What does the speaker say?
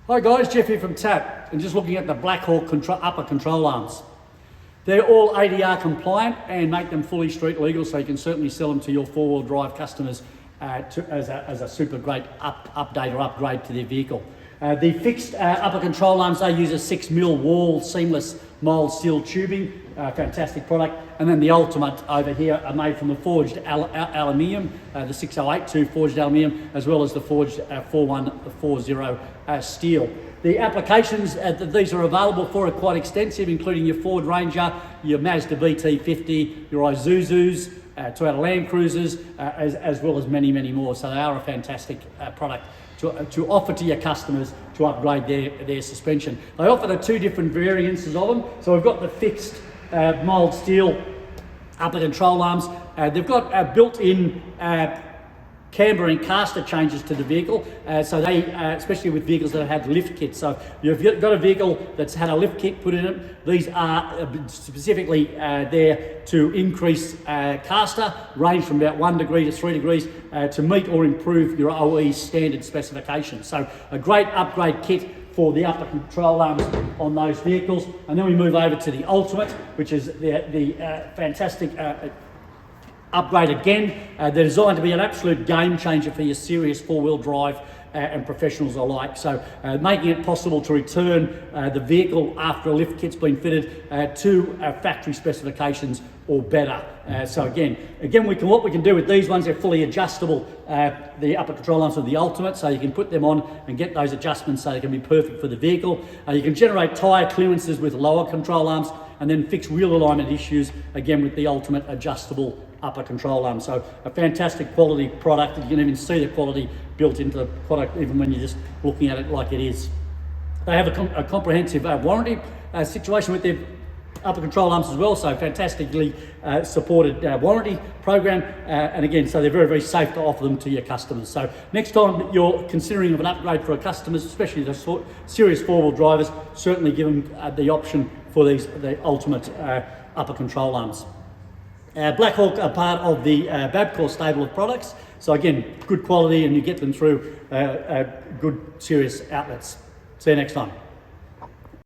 Hi guys, Jeff here from TAP, and just looking at the Blackhawk upper control arms. They're all ADR compliant and make them fully street legal, so you can certainly sell them to your four-wheel drive customers as a super great update or upgrade to their vehicle. The fixed upper control arms, they use a 6mm wall seamless mild steel tubing, fantastic product. And then the ultimate over here are made from the forged aluminium, the 6082 forged aluminium, as well as the forged 4140 steel. The applications that these are available for are quite extensive, including your Ford Ranger, your Mazda BT50, your Isuzus, Toyota Land Cruisers, as well as many, many more. So they are a fantastic product to offer to your customers to upgrade their suspension. They offer the two different variances of them. So we've got the fixed mild steel upper control arms. They've got built-in camber and caster changes to the vehicle, so they, especially with vehicles that have had lift kits. So if you've got a vehicle that's had a lift kit put in it, these are specifically there to increase caster range from about 1 degree to 3 degrees to meet or improve your OE standard specifications. So a great upgrade kit for the upper control arms on those vehicles. And then we move over to the Ultimate, which is the fantastic upgrade again. They're designed to be an absolute game changer for your serious four-wheel drive and professionals alike. So making it possible to return the vehicle after a lift kit's been fitted to factory specifications or better. So again, what we can do with these ones, they're fully adjustable, the upper control arms of the Ultimate, so you can put them on and get those adjustments so they can be perfect for the vehicle. You can generate tyre clearances with lower control arms and then fix wheel alignment issues, again with the Ultimate adjustable upper control arm. So a fantastic quality product. You can even see the quality built into the product even when you're just looking at it like it is. They have a comprehensive warranty situation with their upper control arms as well, so fantastically supported warranty program, and again, so they're very, very safe to offer them to your customers. So next time you're considering of an upgrade for a customers, especially the serious four-wheel drivers, certainly give them the option for the Ultimate upper control arms. Blackhawk are part of the Babcock stable of products, so again, good quality, and you get them through good, serious outlets. See you next time.